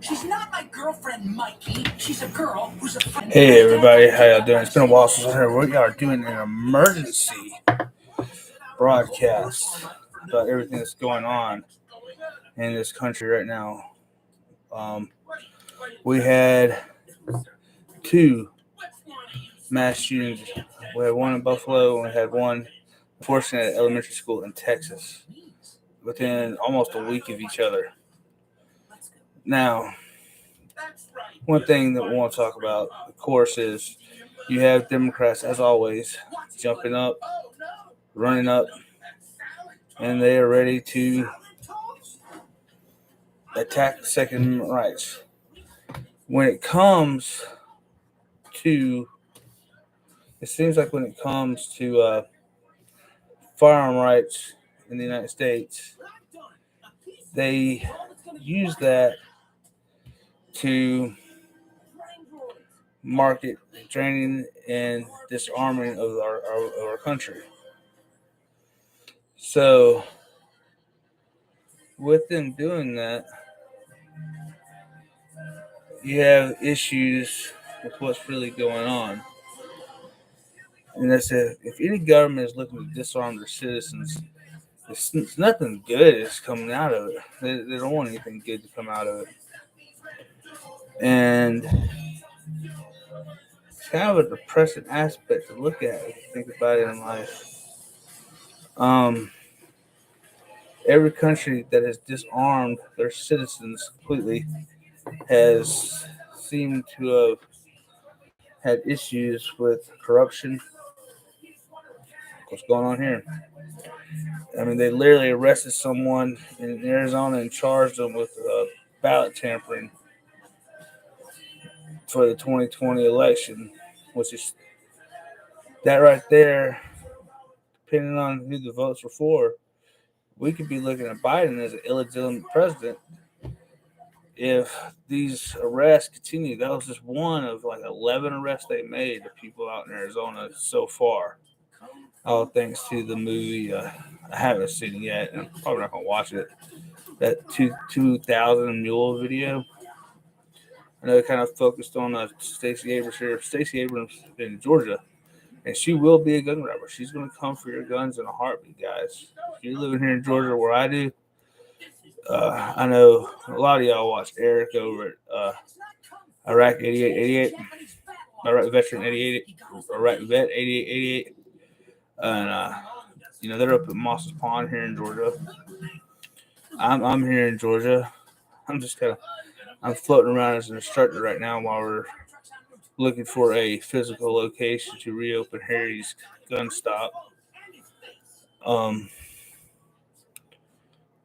She's not my girlfriend, Mikey. She's a girl who's a friend. Hey everybody, how y'all doing? It's been a while since I heard we are doing an emergency broadcast about everything that's going on in this country right now. We had two mass shootings. We had one in Buffalo and we had one, unfortunately, at elementary school in Texas within almost a week of each other. Now, one thing that we want to talk about, of course, is you have Democrats, as always, jumping up, running up, and they are ready to attack Second Amendment rights. When it comes to, it seems like when it comes to firearm rights in the United States, they use that to market draining and disarming of our country. So, with them doing that, you have issues with what's really going on. And that's if any government is looking to disarm their citizens, it's nothing good is coming out of it. They don't want anything good to come out of it. And it's kind of a depressing aspect to look at if you think about it in life. Every country that has disarmed their citizens completely has seemed to have had issues with corruption. What's going on here? I mean, they literally arrested someone in Arizona and charged them with ballot tampering for the 2020 election, which is that right there, depending on who the votes were for, we could be looking at Biden as an illegitimate president if these arrests continue. That was just one of like 11 arrests they made of people out in Arizona so far. All thanks to the movie I haven't seen it yet, and I'm probably not going to watch it. That 2000 Mule video. I know it kind of focused on Stacey Abrams here. Stacey Abrams in Georgia, and she will be a gun grabber. She's going to come for your guns in a heartbeat, guys. If you're living here in Georgia where I do, I know a lot of y'all watch Eric over at Iraq 8888, Iraq Veteran 88, Iraq Vet 8888, and they're up at Moss's Pond here in Georgia. I'm here in Georgia. I'm floating around as an instructor right now while we're looking for a physical location to reopen Harry's gun stop. And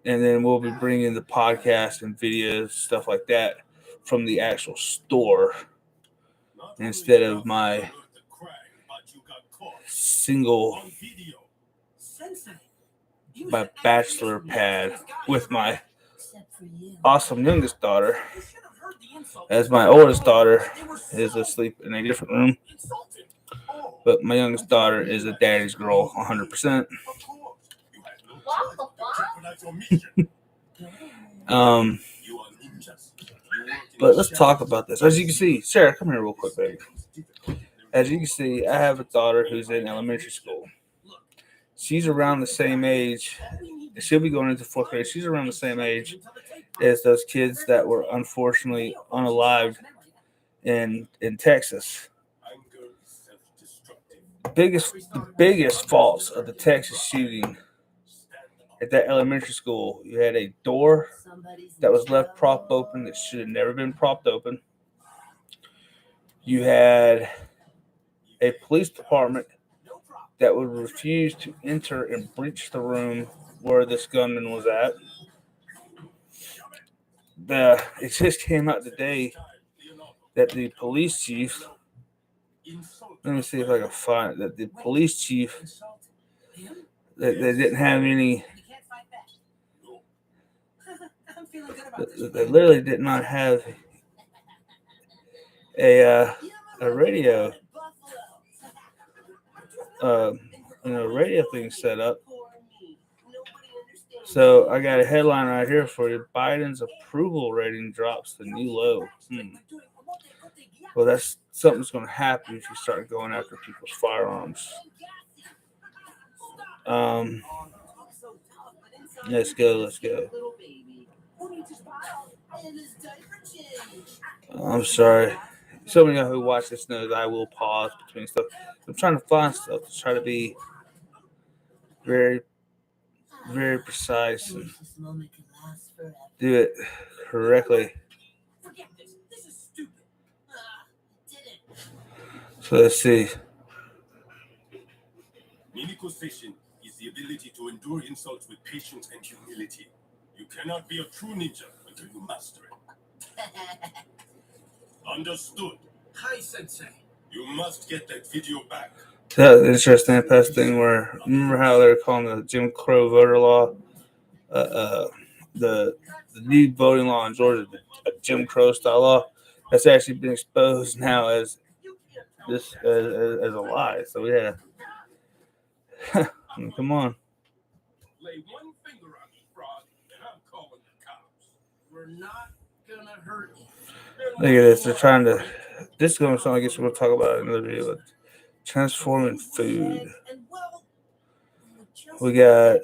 then we'll be bringing the podcast and videos, stuff like that, from the actual store instead of my bachelor pad with my awesome youngest daughter, as my oldest daughter is asleep in a different room. But my youngest daughter is a daddy's girl, 100%. But let's talk about this. As you can see, Sarah, come here real quick, baby. As you can see, I have a daughter who's in elementary school. She's around the same age. She'll be going into fourth grade. She's around the same age as those kids that were unfortunately unalived in Texas. The biggest faults of the Texas shooting at that elementary school, you had a door that was left propped open that should have never been propped open. You had a police department that would refuse to enter and breach the room where this gunman was at. It just came out today that the police chief, let me see if I can find it, that the police chief, that they didn't have any, they literally did not have a radio, radio thing set up. So I got a headline right here for you. Biden's approval rating drops to new low. Well, that's something's going to happen if you start going after people's firearms. Let's go. I'm sorry. So many who watch this knows I will pause between stuff. I'm trying to find stuff to try to be very, very precise and do it correctly. So let's see. Mimikosation is the ability to endure insults with patience and humility. You cannot be a true ninja until you master it. Understood. Hi, Sensei. You must get that video back. That was interesting past thing where remember how they were calling the Jim Crow voter law, the new voting law in Georgia, a Jim Crow style law. That's actually been exposed now as this as a lie. So yeah, come on. Lay one finger on me, frog, and I'm calling the cops. We're not gonna hurt you. Look at this. They're trying to. This is going to sound like we're going to talk about it in another video. But transforming food. We got.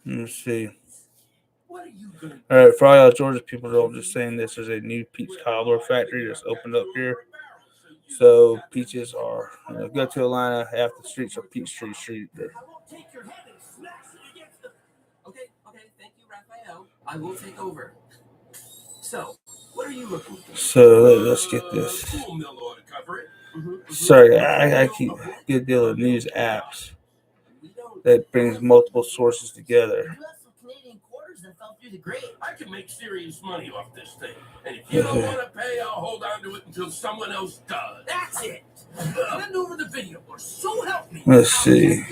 Let's see. All right, for all y'all Georgia people, I'm just saying this. There's a new peach cobbler factory that's opened up here. So peaches are go to Atlanta. Half the streets are Peachtree Street. Okay, thank you, Raphael. I will take over. So, what are you looking for? So let's get this. Sorry, I keep a good deal of news apps that brings multiple sources together. I can make serious money off this thing. And if you don't want to pay, I'll hold on to it until someone else does. That's it. Send over the video, or so help me. Let's see.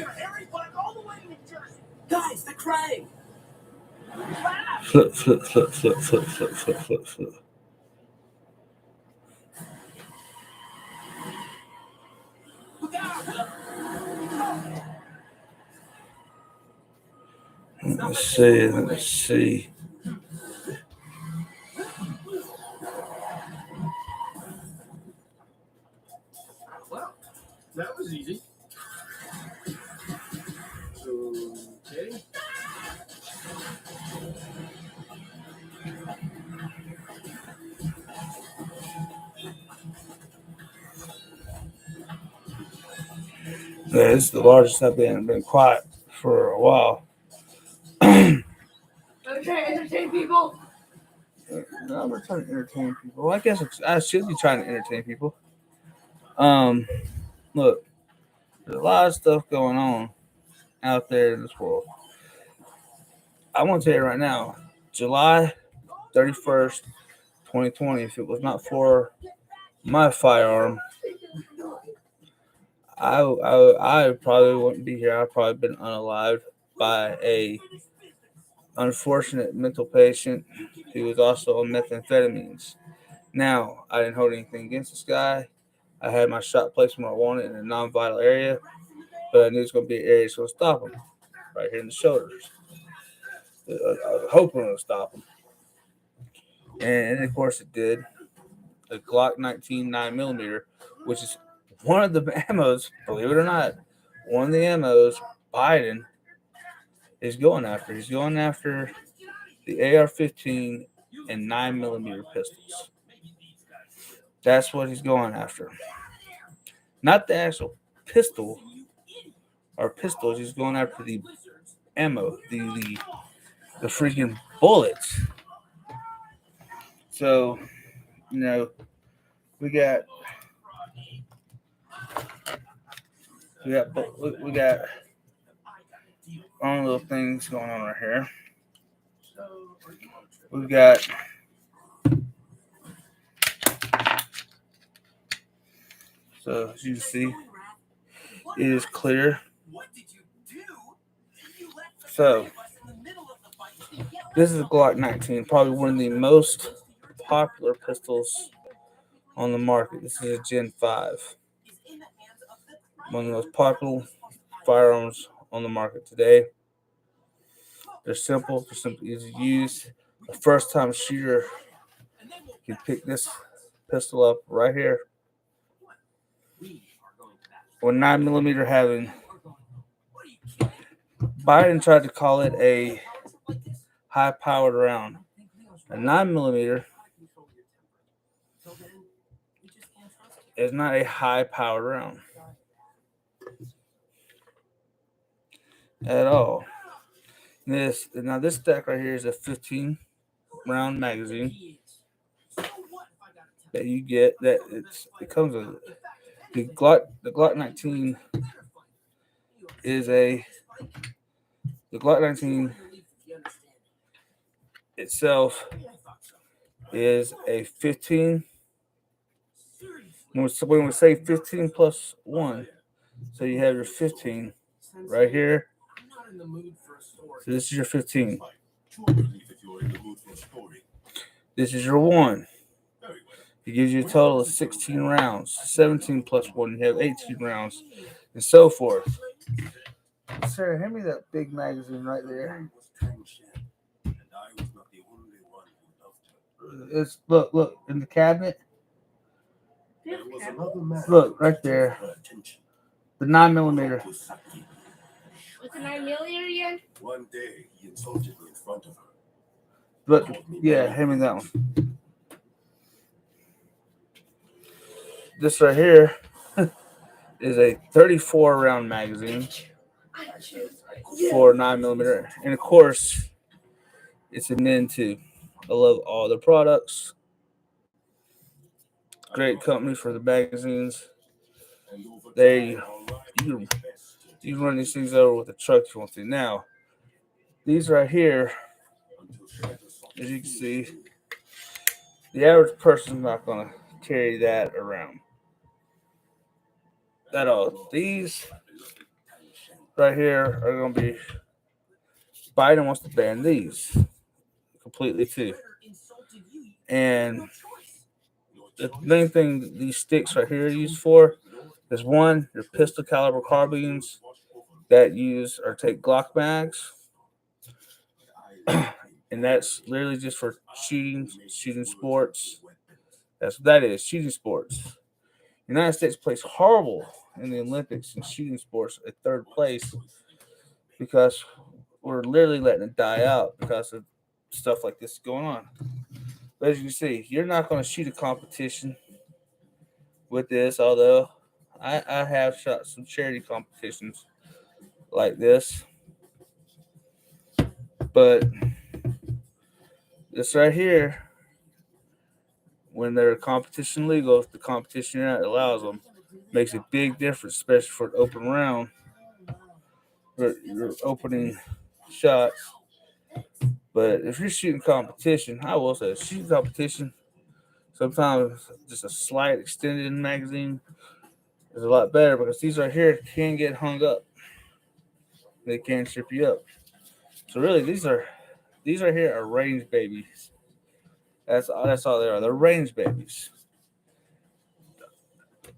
Guys, the crane. Flip. Let's see. Well, that was easy. Okay. Yeah, this is the largest I've been quiet for a while. Okay, entertain people. No, we're trying to entertain people. Well, I guess I should be trying to entertain people. Look, there's a lot of stuff going on out there in this world. I want to tell you right now, July 31st, 2020, if it was not for my firearm, I probably wouldn't be here. I'd probably been unalived by a unfortunate mental patient who was also on methamphetamines. Now, I didn't hold anything against this guy. I had my shot placed where I wanted in a non-vital area, but I knew it was going to be an area that's going to stop him, right here in the shoulders. I was hoping it would stop him. And of course it did. A Glock 19 9mm, which is one of the ammos, believe it or not, one of the ammos Biden is going after. He's going after the AR-15 and 9mm pistols. That's what he's going after. Not the actual pistol or pistols. He's going after the ammo, the freaking bullets. So, we got one little things going on right here. We've got so as you can see, it is clear. So this is a Glock 19, probably one of the most popular pistols on the market. This is a Gen 5. One of the most popular firearms on the market today. They're simple, easy to use. A first time shooter can pick this pistol up right here. With 9mm having, Biden tried to call it a high powered round. A 9mm is not a high powered round at all. This stack right here is a 15 round magazine that you get. It comes with the Glock 19 is the Glock 19 itself is a 15. When we say 15 plus 1, so you have your 15 right here. So this is your 15. This is your 1. It gives you a total of 16 rounds. 17 plus 1, you have 18 rounds, and so forth. Sarah, hand me that big magazine right there. It's look in the cabinet. Look right there. The 9mm. What's a 9mm again? One day he insulted me in front of her. Look, yeah, hand me that one. This right here is a 34 round magazine for 9mm, and of course, it's a Nin too. I love all the products. Great company for the magazines. You can run these things over with a truck if you want to. Now, these right here, as you can see, the average person's not going to carry that around at all. These right here are going to be, Biden wants to ban these completely too. And the main thing these sticks right here are used for is, one, your pistol caliber carbines that use or take Glock mags. And that's literally just for shooting sports. That's what that is, shooting sports. The United States plays horrible in the Olympics in shooting sports at third place because we're literally letting it die out because of stuff like this going on. But as you can see, you're not going to shoot a competition with this, although I have shot some charity competitions like this. But this right here, when they're competition legal, if the competition act allows them, makes a big difference, especially for an open round, for your opening shots. But if you're shooting competition, I will say shooting competition, sometimes just a slight extended magazine is a lot better because these right here can get hung up. They can strip you up. So really, these right here are range babies. That's all they are. They're range babies.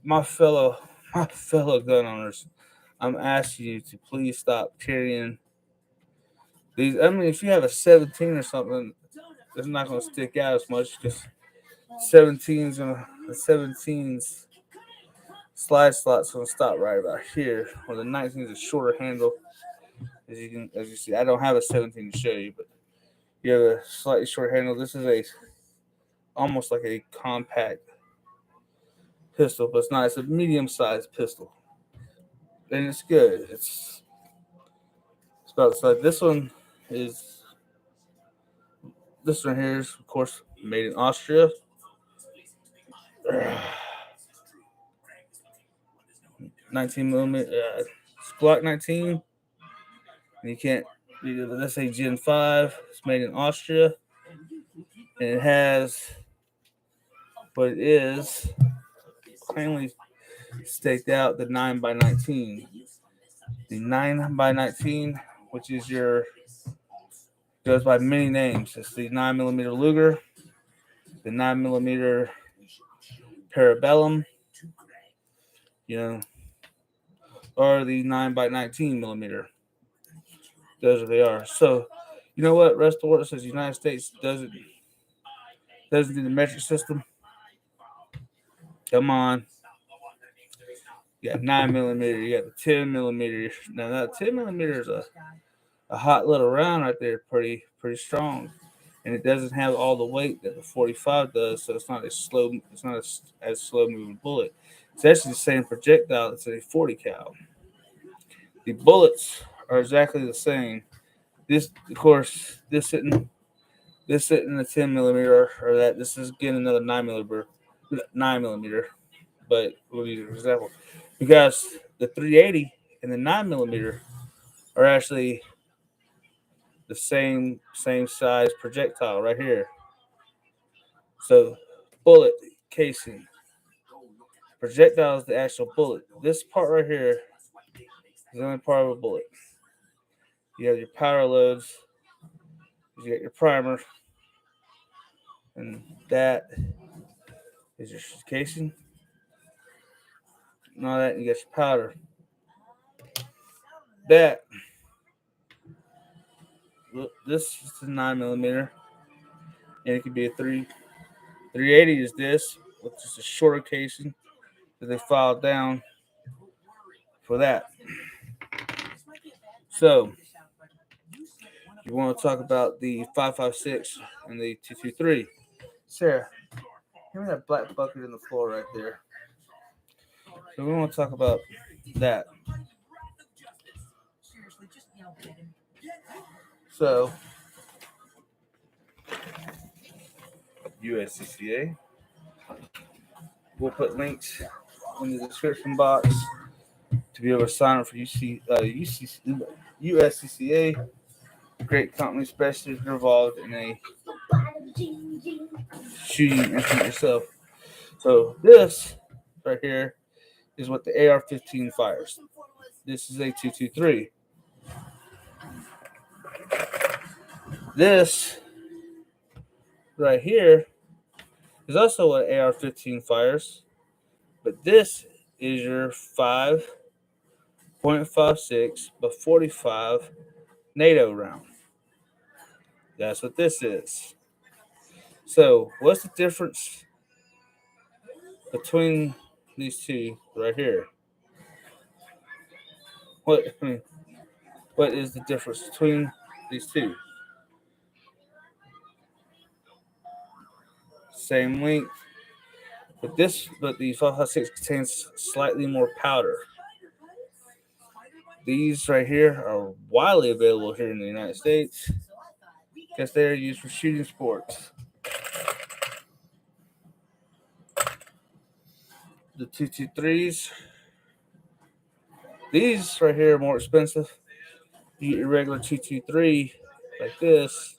My fellow gun owners, I'm asking you to please stop carrying these. I mean, if you have a 17 or something, it's not going to stick out as much because 17's slide slot's going to stop right about here. Or the 19 is a shorter handle. As you see, I don't have a 17 to show you, but you have a slightly short handle. This is almost like a compact pistol, but it's not. It's a medium-sized pistol, and it's good. It's about the size. This one here is, of course, made in Austria. 19mm. It's Glock 19. And you can't. Let's say Gen 5. It's made in Austria, and it has what it is plainly staked out, the 9x19. The 9x19, which is goes by many names. It's the 9mm Luger, the 9mm Parabellum. are the 9x19 millimeter. Those are they are. So, you know what? Rest of the world says the United States doesn't do the metric system. Come on. You got 9 millimeter. You got the 10 millimeter. Now that 10 millimeter is a hot little round right there, pretty strong, and it doesn't have all the weight that the 45 does, so it's not as slow. It's not as slow moving bullet. It's actually the same projectile that's in a 40 cal. The bullets are exactly the same. This, of course, this isn't a 10 millimeter or that. This is again another 9 millimeter. But we'll use an example because the 380 and the 9 millimeter are actually the same size projectile right here. So, bullet casing. Projectile is the actual bullet. This part right here is the only part of a bullet. You have your powder loads. You got your primer, and that is your casing. And all that, and you got your powder. That, this is the 9 millimeter, and it could be a 380 is this, with just a shorter casing that they filed down for that. So, you want to talk about the 5.56 and the 223. Sarah, give me that black bucket in the floor right there. So we want to talk about that. So, USCCA. We'll put links in the description box to be able to sign up for USCCA. Great company, especially if you're involved in a shooting incident yourself. So this right here is what the AR-15 fires. This is a 223. This right here is also what AR-15 fires, but this is your 5.56 by 45 NATO round. That's what this is. So, what's the difference between these two right here? What is the difference between these two? Same length, but the 5.56 contains slightly more powder. These right here are widely available here in the United States because they are used for shooting sports. The 223s, these right here are more expensive. You get your regular 223 like this.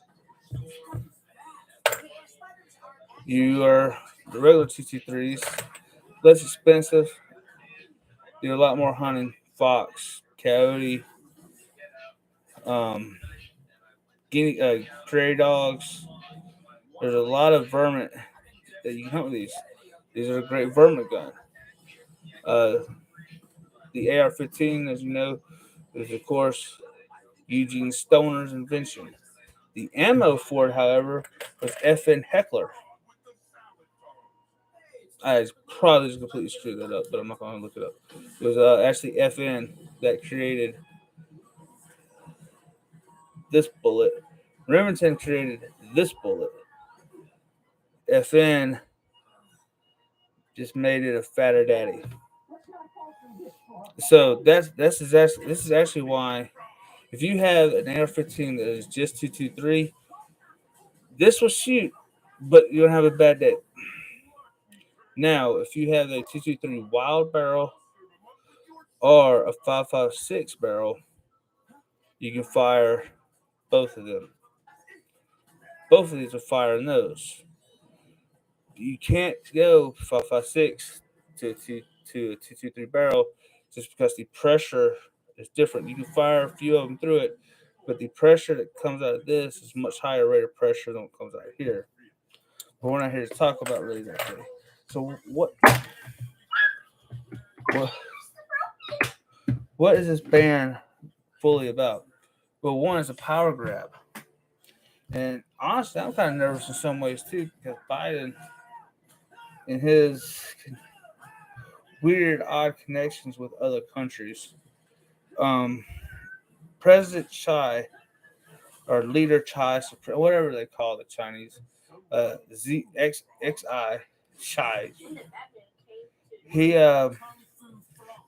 The regular 223s, less expensive. Do a lot more hunting, fox, coyote, prairie dogs. There's a lot of vermin that you can hunt with these. These are a great vermin gun. The AR-15, as you know, is of course Eugene Stoner's invention. The ammo for it, however, was FN Heckler. I probably just completely screwed that up, but I'm not going to look it up. It was actually FN that created this bullet. Remington created this bullet. FN just made it a fatter daddy. So this is actually why, if you have an AR-15 that is just 223, this will shoot, but you don't have a bad day. Now, if you have a 223 wild barrel or a 5.56 barrel, you can fire both of them. Both of these will fire in those. You can't go 5.56 to a 223 barrel just because the pressure is different. You can fire a few of them through it, but the pressure that comes out of this is much higher rate of pressure than what comes out of here. But we're not here to talk about really that today. So what what is this ban fully about? Well, one is a power grab. And honestly, I'm kind of nervous in some ways too, because Biden and his weird, odd connections with other countries. President Chai, or Leader Chai, whatever they call the Chinese, ZXXI, Chai,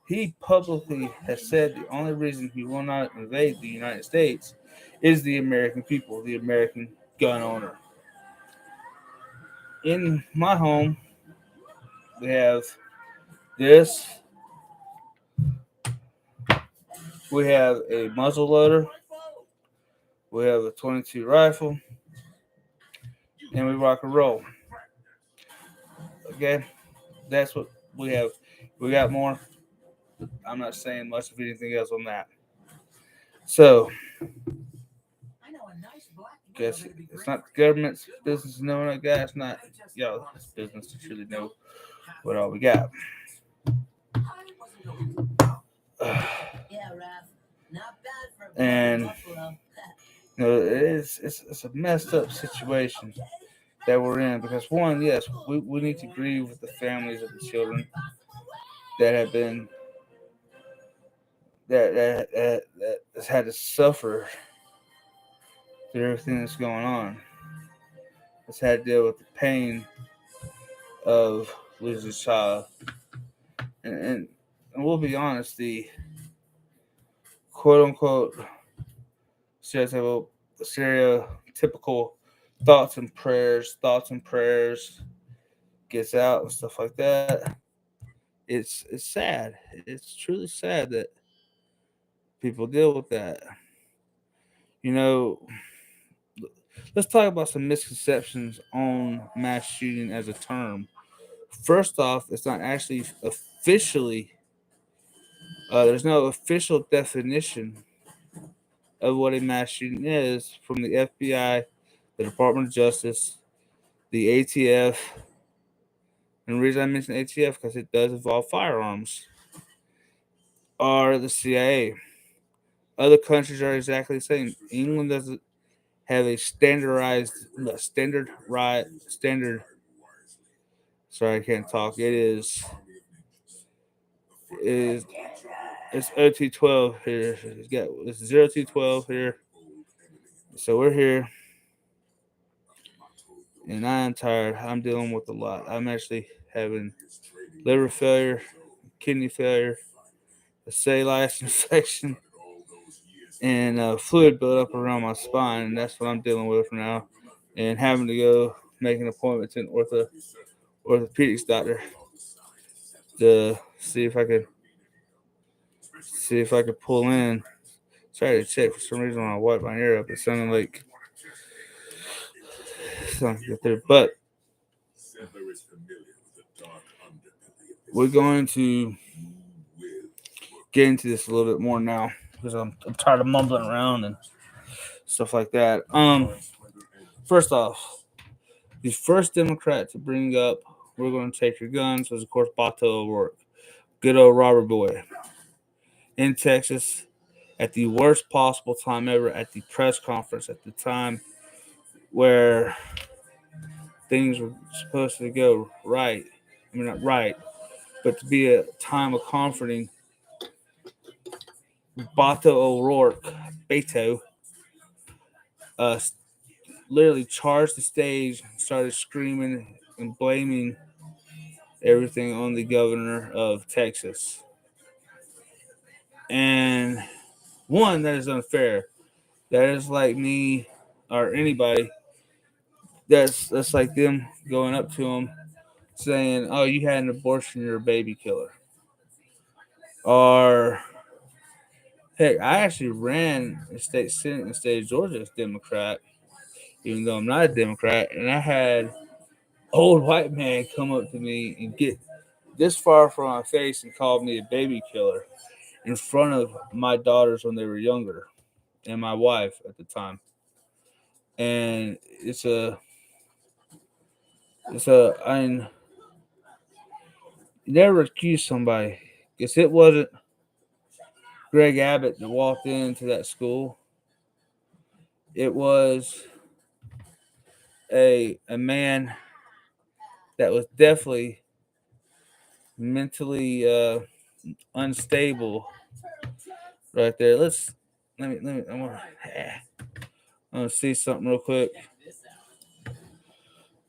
he publicly has said the only reason he will not invade the United States is the American people, the American gun owner. In my home, we have this. We have a muzzle loader. We have a 22 rifle. And we rock and roll. Okay? That's what we have. We got more. I'm not saying much of anything else on that. So, guess it's not the government's business to know that, guys. It's not y'all's business to truly know what all we got. And it's a messed up situation that we're in, because one, yes, we need to grieve with the families of the children that have been that has had to suffer through everything that's going on. It's had to deal with the pain of losing a child, and we'll be honest, the quote unquote stereotypical thoughts and prayers gets out and stuff like that. It's sad. It's truly sad that people deal with that. Let's talk about some misconceptions on mass shooting as a term. First off, it's not actually officially. There's no official definition of what a mass shooting is from the FBI, the Department of Justice, the ATF. And the reason I mention ATF because it does involve firearms, or the CIA. Other countries are exactly the same. England doesn't have a standard. Sorry, I can't talk. It's OT12 here. It's 0212 here. So we're here, and I'm tired. I'm dealing with a lot. I'm actually having liver failure, kidney failure, a cellulite infection, and fluid buildup around my spine, and that's what I'm dealing with now. And having to go make an appointment to an orthopedics doctor to see if I could pull in. Sorry to check, for some reason when I wiped my ear up, it sounded like something get there. But we're going to get into this a little bit more now, because I'm tired of mumbling around and stuff like that. First off, the first Democrat to bring up "we're going to take your guns" was, of course, Beto O'Rourke, good old Robert boy, in Texas at the worst possible time ever, at the press conference at the time where things were supposed to go right. I mean, not right, but to be a time of comforting. Beto O'Rourke, literally charged the stage, started screaming and blaming everything on the governor of Texas. And one, that is unfair. That is like me or anybody. That's like them going up to him saying, "Oh, you had an abortion, you're a baby killer." Or, heck, I actually ran the state senate in the state of Georgia as Democrat, even though I'm not a Democrat, and I had old white man come up to me and get this far from my face and called me a baby killer in front of my daughters when they were younger and my wife at the time. And you never accuse somebody, because it wasn't Greg Abbott that walked into that school. It was a man that was definitely mentally unstable right there. Let me I'm gonna see something real quick.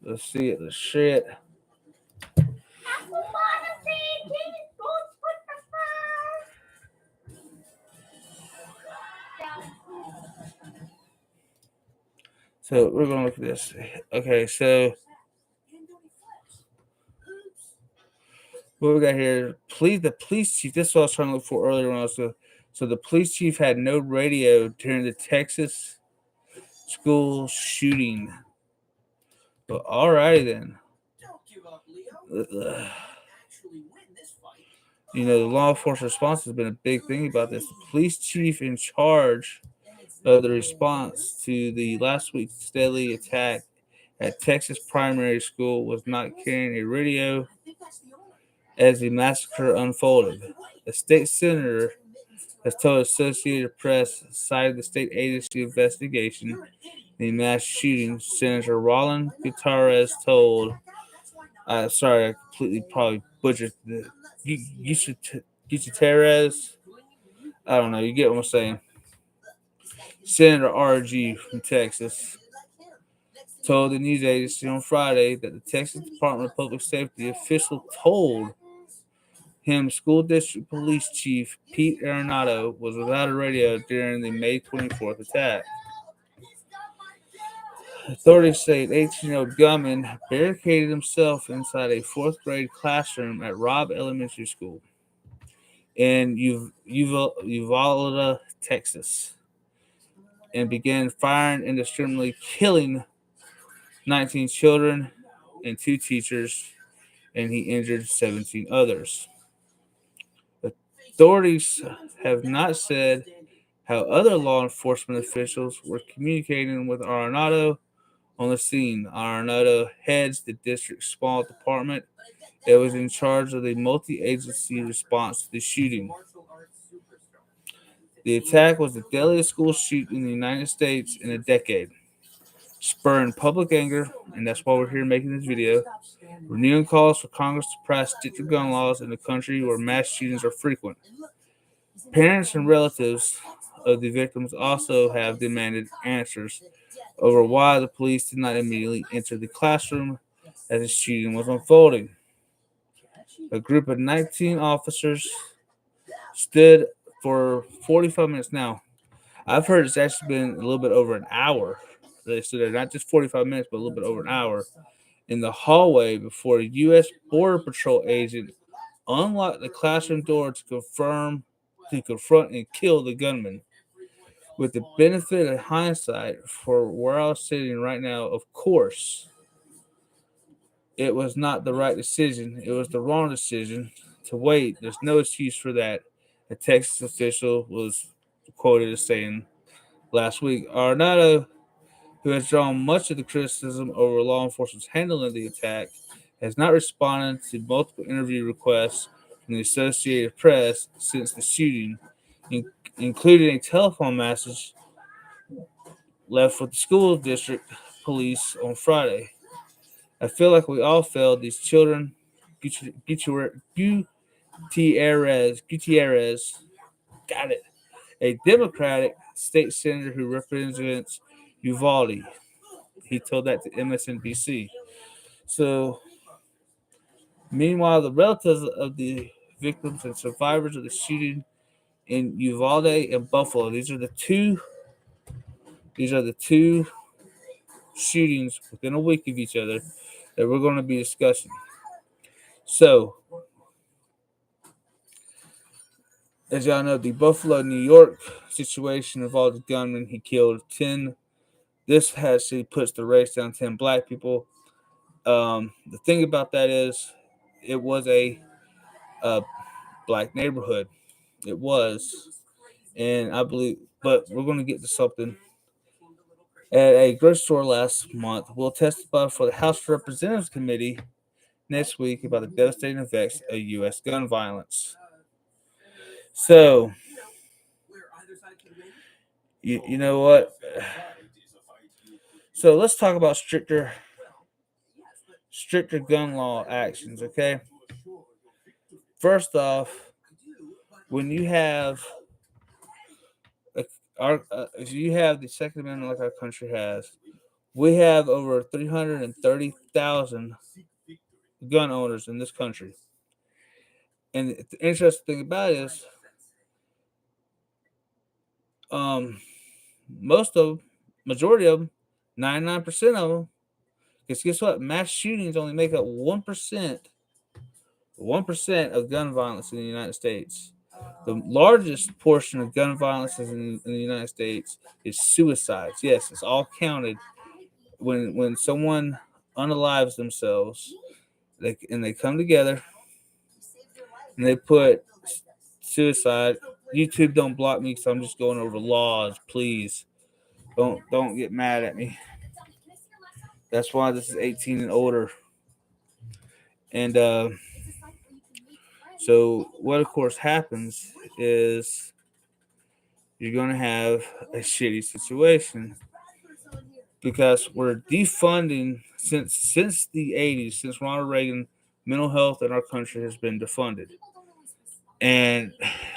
Let's see it. The shit. So we're gonna look at this. Okay, so what we got here? The police chief. This is what I was trying to look for earlier when I was. So the police chief had no radio during the Texas school shooting. But alrighty then. Don't give up, Leo. Actually win this fight. You know, the law enforcement response has been a big thing about this. The police chief in charge of the response to the last week's deadly attack at Texas primary school was not carrying a radio as the massacre unfolded. A state senator has told Associated Press, cited the state agency investigation the mass shooting. Senator Roland Gutierrez told, sorry, I completely probably butchered the Gutierrez. I don't know. You get what I'm saying. Senator RG from Texas told the news agency on Friday that the Texas Department of Public Safety official told him school district police chief Pete Arenado was without a radio during the May 24th attack. Authorities say an 18-year-old gunman barricaded himself inside a fourth grade classroom at Robb Elementary School in Uvalde, Texas, and began firing indiscriminately, killing 19 children and 2 teachers, and he injured 17 others. Authorities have not said how other law enforcement officials were communicating with Arenado on the scene. Arenado heads the district's small department. It was in charge of the multi-agency response to the shooting. The attack was the deadliest school shooting in the United States in a decade, spurring public anger, and that's why we're here making this video, renewing calls for Congress to pass stricter gun laws in a country where mass shootings are frequent. Parents and relatives of the victims also have demanded answers over why the police did not immediately enter the classroom as the shooting was unfolding. A group of 19 officers stood for 45 minutes. Now, I've heard it's actually been a little bit over an hour. They stood there, not just 45 minutes, but a little bit over an hour in the hallway before a U.S. Border Patrol agent unlocked the classroom door to confront and kill the gunman. With the benefit of hindsight for where I was sitting right now, of course, it was not the right decision. It was the wrong decision to wait. There's no excuse for that. A Texas official was quoted as saying last week. Arenado, who has drawn much of the criticism over law enforcement's handling of the attack, has not responded to multiple interview requests from the Associated Press since the shooting, including a telephone message left with the school district police on Friday. I feel like we all failed these children. Gutierrez, got it. A Democratic state senator who represents Uvalde. He told that to MSNBC. So, meanwhile, the relatives of the victims and survivors of the shooting in Uvalde and Buffalo. These are the two shootings within a week of each other that we're going to be discussing. So, as y'all know, the Buffalo, New York situation involved a gunman. He killed 10. This actually puts the race down 10 black people. The thing about that is, it was a black neighborhood. It was. And I believe, but we're going to get to something. At a grocery store last month, we'll testify for the House of Representatives Committee next week about the devastating effects of U.S. gun violence. So, You know what? So let's talk about stricter gun law actions. Okay. First off, when you have if you have the Second Amendment like our country has, we have over 330,000 gun owners in this country. And the interesting thing about it is, most of them, majority of them, 99% of them, because guess what? Mass shootings only make up 1% of gun violence in the United States. The largest portion of gun violence in the United States is suicides. Yes, it's all counted. When someone unalives themselves, they come together and they put suicide. YouTube, don't block me because I'm just going over laws. Please don't get mad at me. That's why this is 18 and older. And so what of course happens is you're going to have a shitty situation because we're defunding since the 80s, since Ronald Reagan, mental health in our country has been defunded. And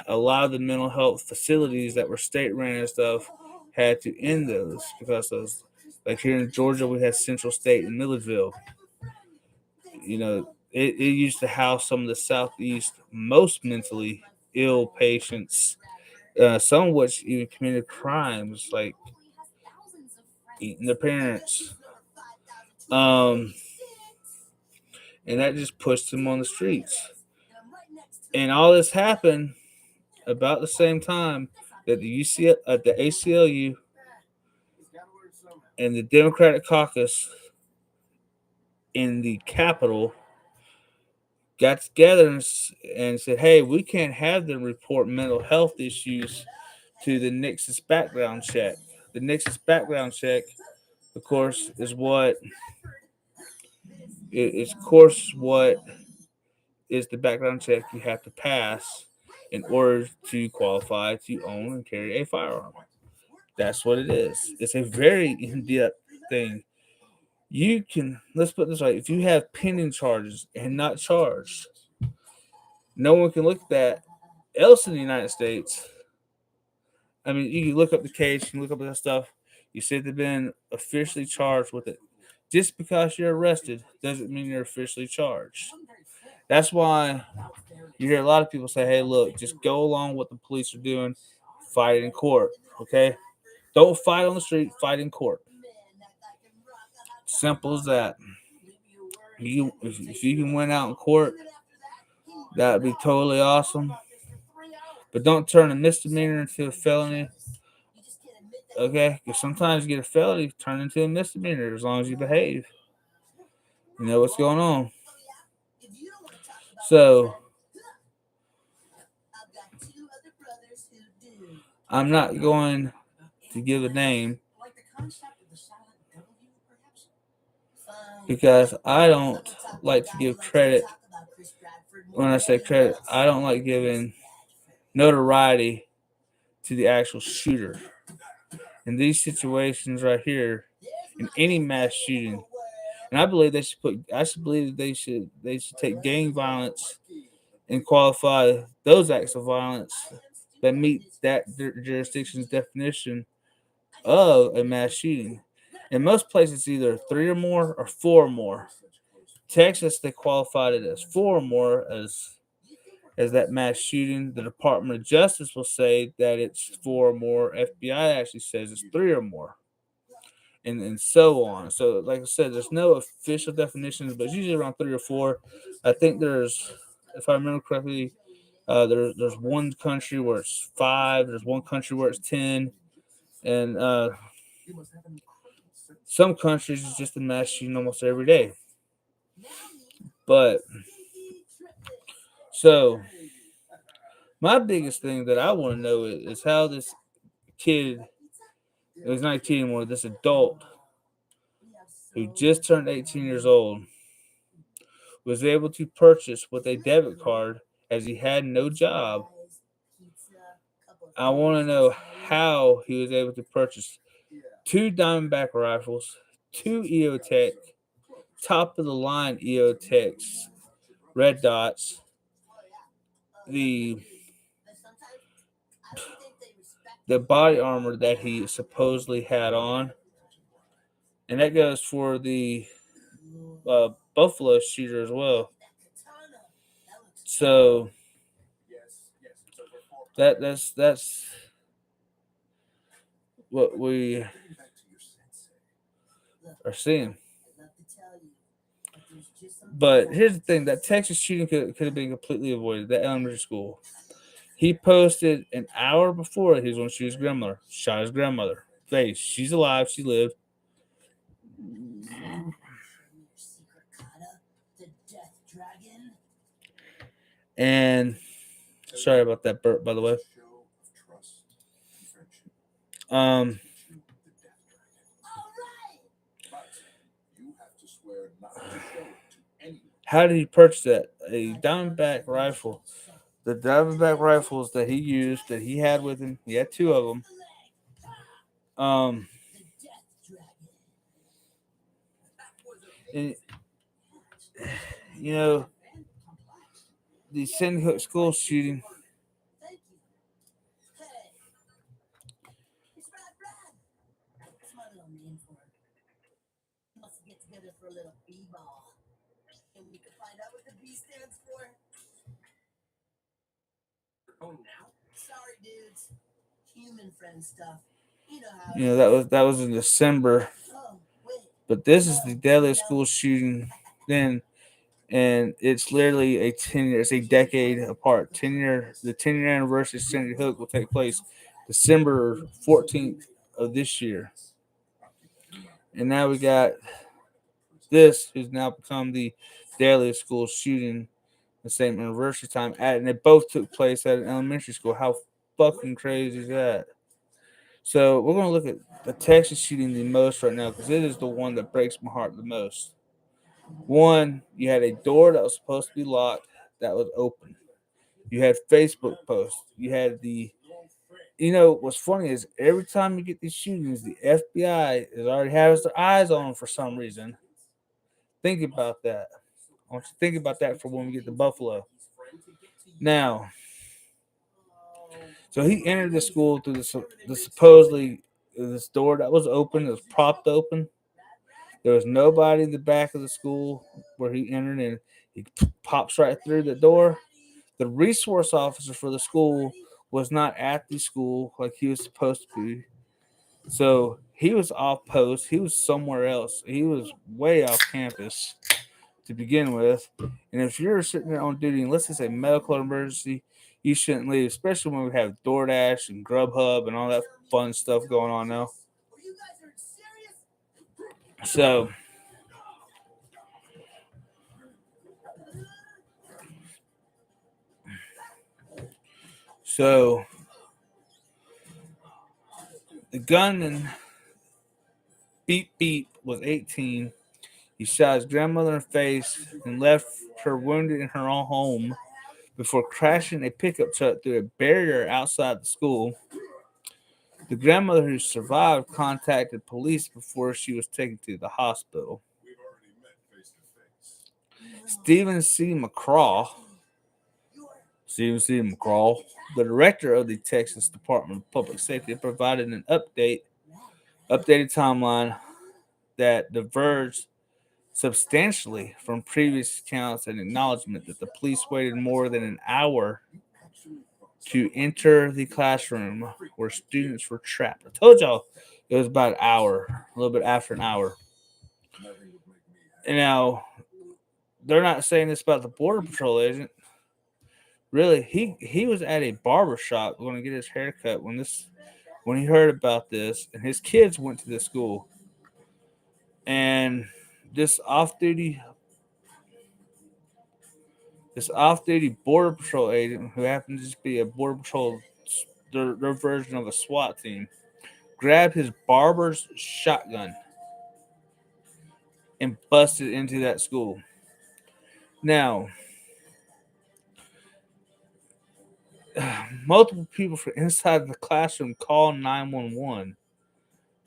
a lot of the mental health facilities that were state ran and stuff had to end those because those, like here in Georgia, we had Central State in Milledgeville. You know, it used to house some of the Southeast most mentally ill patients, some of which even committed crimes like eating their parents. And that just pushed them on the streets. And all this happened about the same time that the ACLU and the Democratic caucus in the Capitol got together and said, hey, we can't have them report mental health issues to the Nexus background check. The Nexus background check, of course, is what is the background check you have to pass in order to qualify to own and carry a firearm. That's what it is. It's a very in-depth thing. Let's put it this way, if you have pending charges and not charged, no one can look at that else in the United States. I mean, you can look up the case, you can look up that stuff. You said they've been officially charged with it. Just because you're arrested doesn't mean you're officially charged. That's why you hear a lot of people say, hey, look, just go along with what the police are doing, fight in court, okay? Don't fight on the street, fight in court. Simple as that. If you can win out in court, that would be totally awesome. But don't turn a misdemeanor into a felony. Okay? Because sometimes you get a felony, turn into a misdemeanor as long as you behave. You know what's going on. So, I'm not going to give a name because I don't like to give credit. When I say credit, I don't like giving notoriety to the actual shooter. In these situations right here, in any mass shooting, and I believe they should take gang violence and qualify those acts of violence that meet that jurisdiction's definition of a mass shooting. In most places, either 3 or more or 4 or more. Texas, they qualified it as 4 or more as that mass shooting. The Department of Justice will say that it's 4 or more. FBI actually says it's 3 or more. And so on. So, like I said, there's no official definitions, but it's usually around 3 or 4. I think there's, if I remember correctly, there's one country where it's 5. There's one country where it's 10. And some countries it's just a mass shooting almost every day. But so my biggest thing that I want to know is how this kid, he's not a kid anymore, this adult who just turned 18 years old was able to purchase with a debit card as he had no job I want to know how he was able to purchase 2 Diamondback rifles, 2 EOTech, top of the line EOTechs, red dots, the body armor that he supposedly had on, and that goes for the Buffalo shooter as well. So that's what we are seeing. But here's the thing: that Texas shooting could have been completely avoided. That elementary school. He posted an hour before he was going to shoot his grandmother. Shot his grandmother. Face. She's alive. She lived. And sorry about that burp, by the way. How did he purchase that? A Diamondback rifle. The Diamondback rifles that he used, that he had with him, he had 2 of them. And, you know, the Sandy Hook school shooting. Oh, now? Sorry, dudes. Human friend stuff. You know how. You know, that was in December. Oh, wait. But this is the deadliest school shooting then, and it's literally a 10-year, it's a decade apart. The 10-year anniversary of Sandy Hook will take place December 14th of this year. And now we got this, who's now become the deadliest school shooting the same anniversary time, and they both took place at an elementary school. How fucking crazy is that? So we're gonna look at the Texas shooting the most right now because it is the one that breaks my heart the most. One, you had a door that was supposed to be locked that was open. You had Facebook posts. You had what's funny is every time you get these shootings, the FBI already has their eyes on them for some reason. Think about that. I want you to think about that for when we get to Buffalo. Now, so he entered the school through the supposedly this door that was open, it was propped open. There was nobody in the back of the school where he entered, and he pops right through the door. The resource officer for the school was not at the school like he was supposed to be. So he was off post. He was somewhere else. He was way off campus to begin with. And if you're sitting there on duty, and let's just say medical emergency, you shouldn't leave, especially when we have DoorDash and Grubhub and all that fun stuff going on now. So the gunman, Beep Beep, was 18. He shot his grandmother in the face and left her wounded in her own home before crashing a pickup truck through a barrier outside the school. The grandmother who survived contacted police before she was taken to the hospital. Stephen C. McCraw, the director of the Texas Department of Public Safety, provided an updated timeline that diverged substantially from previous accounts and acknowledgement that the police waited more than an hour to enter the classroom where students were trapped. I told y'all it was about an hour, a little bit after an hour. And now, they're not saying this about the Border Patrol agent. Really, he was at a barber shop going to get his hair cut when he heard about this, and his kids went to the school. And this off-duty Border Patrol agent, who happens to just be a Border Patrol, their version of a SWAT team, grabbed his barber's shotgun and busted into that school. Now, multiple people from inside the classroom call 911,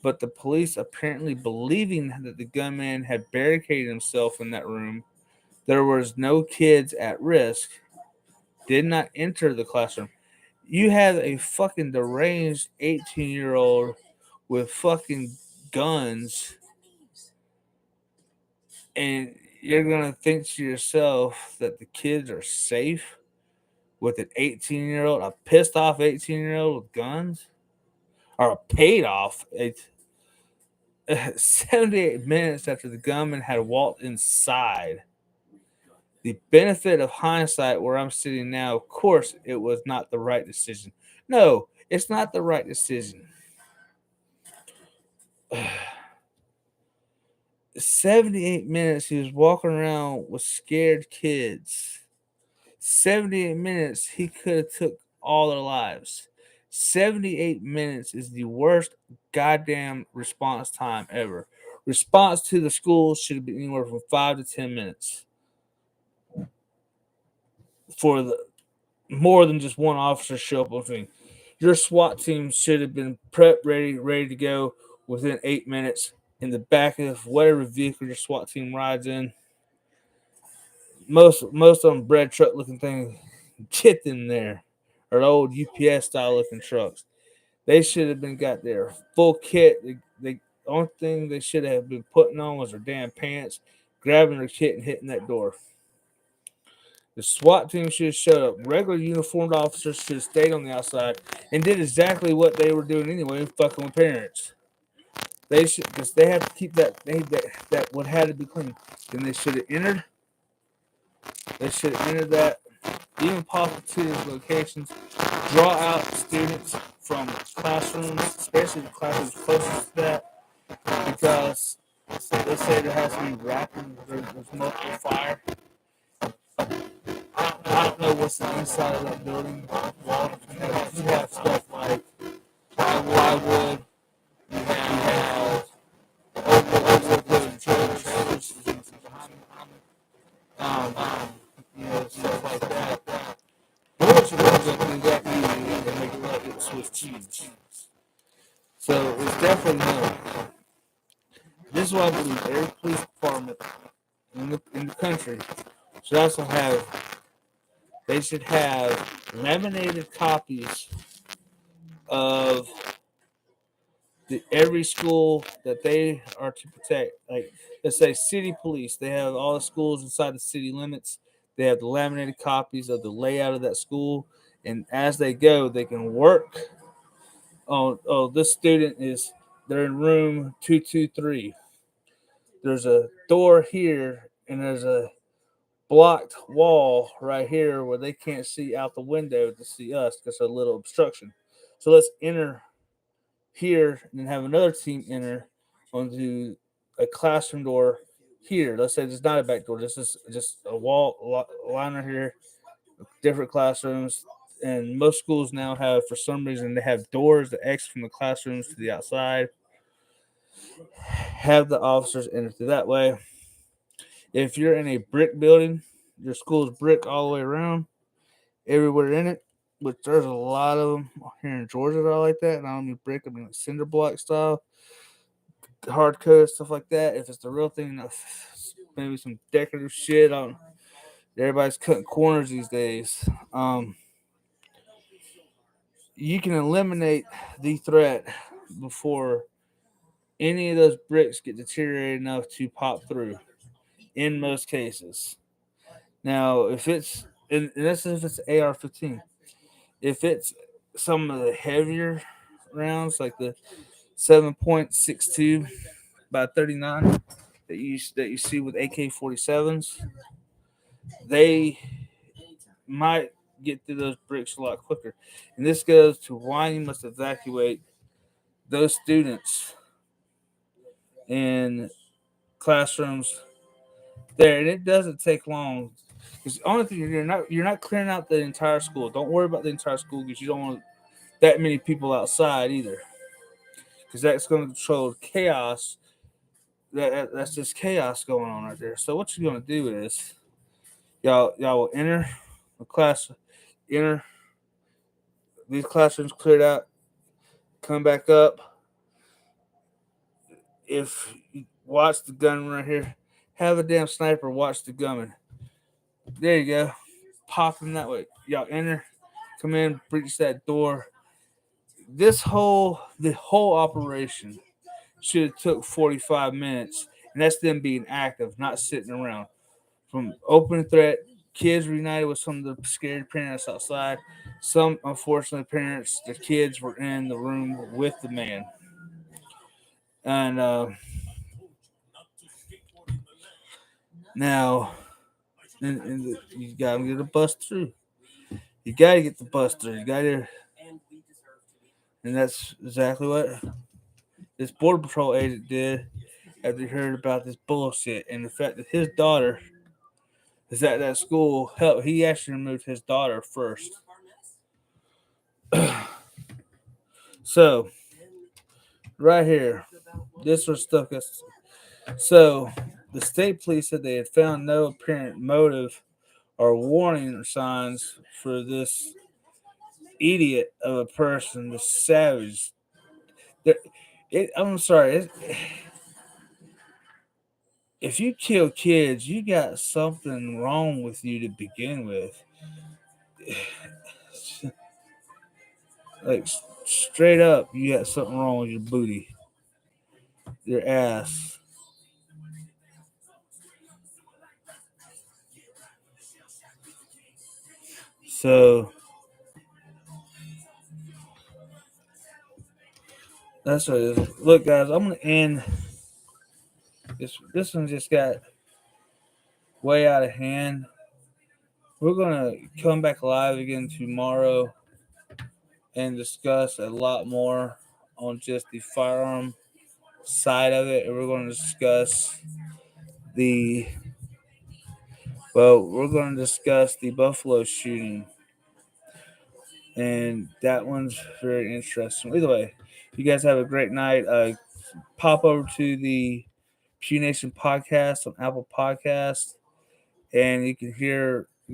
but the police, apparently believing that the gunman had barricaded himself in that room, there was no kids at risk, did not enter the classroom. You have a fucking deranged 18-year-old with fucking guns, and you're gonna think to yourself that the kids are safe with an 18-year-old, a pissed off 18-year-old with guns, or a paid off 78 minutes after the gunman had walked inside. The benefit of hindsight, where I'm sitting now, of course, it was not the right decision. No, it's not the right decision. 78 minutes he was walking around with scared kids. 78 minutes he could have took all their lives. 78 minutes is the worst goddamn response time ever. Response to the school should have been anywhere from 5 to 10 minutes. For the more than just one officer show up on scene. Your SWAT team should have been prepped, ready to go within 8 minutes in the back of whatever vehicle your SWAT team rides in. Most of them bread truck looking things, get in there, or the old UPS style looking trucks. They should have been got their full kit. The only thing they should have been putting on was their damn pants, grabbing their kit and hitting that door. The SWAT team should have showed up. Regular uniformed officers should have stayed on the outside and did exactly what they were doing anyway, fucking with parents. They should, because they have to keep that what had to be clean. Then they should have entered. They should have entered that, even possible to these locations. Draw out students from classrooms, especially the classrooms closest to that, because let's say there has to be rapping, there's multiple fire. I don't know what's the inside of that building wall. You have stuff like plywood. You have old church. Stuff like that. Bullets are going to go through that easily and make it like it's Swiss cheese. So it's definitely no. This is why I believe every police department in the country should also have. They should have laminated copies of every school that they are to protect. Like, let's say city police, they have all the schools inside the city limits. They have the laminated copies of the layout of that school, and as they go, they can work on. Oh, this student is. They're in room 223. There's a door here, and there's a blocked wall right here where they can't see out the window to see us because there's a little obstruction. So let's enter here and then have another team enter onto a classroom door here. Let's say it's not a back door. This is just a wall liner here, different classrooms. And most schools now have, for some reason, they have doors that exit from the classrooms to the outside. Have the officers enter through that way. If you're in a brick building, your school's brick all the way around, everywhere in it, which there's a lot of them here in Georgia that are like that. And I don't mean brick, I mean like cinder block style, hard coat, stuff like that. If it's the real thing, maybe some decorative shit on. Everybody's cutting corners these days. You can eliminate the threat before any of those bricks get deteriorated enough to pop through. In most cases. Now, if it's and that's if it's AR-15. If it's some of the heavier rounds, like the 7.62 by 39 that you see with AK-47s, they might get through those bricks a lot quicker. And this goes to why you must evacuate those students in classrooms there, and it doesn't take long. Because the only thing you're not clearing out the entire school. Don't worry about the entire school because you don't want that many people outside either. Because that's going to control chaos. That's just chaos going on right there. So what you're going to do is y'all will enter the class, enter these classrooms cleared out, come back up. If you watch the gun right here, have a damn sniper watch the gunman. There you go. Pop him that way. Y'all enter, come in, breach that door. The whole operation should have took 45 minutes, and that's them being active, not sitting around. From open threat, kids reunited with some of the scared parents outside. Some, unfortunately, parents, the kids were in the room with the man. And now, you got to get a bus through. You got to get the bus through. You got to, and that's exactly what this Border Patrol agent did after he heard about this bullshit and the fact that his daughter is at that school. Hell, he actually removed his daughter first. So, right here, this was stuff that's. So, the state police said they had found no apparent motive or warning signs for this idiot of a person, this savage. I'm sorry. If you kill kids, you got something wrong with you to begin with. Like, straight up, you got something wrong with your booty, your ass. So, that's what it is. Look, guys, I'm going to end. This one just got way out of hand. We're going to come back live again tomorrow and discuss a lot more on just the firearm side of it. And we're going to discuss we're going to discuss the Buffalo shooting. And that one's very interesting. Either way, you guys have a great night. Pop over to the Pew Nation podcast on Apple Podcasts, and you can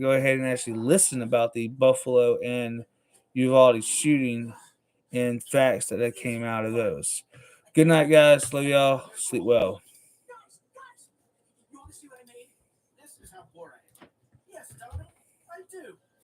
go ahead and actually listen about the Buffalo and Uvalde shooting and facts that came out of those. Good night, guys. Love y'all. Sleep well.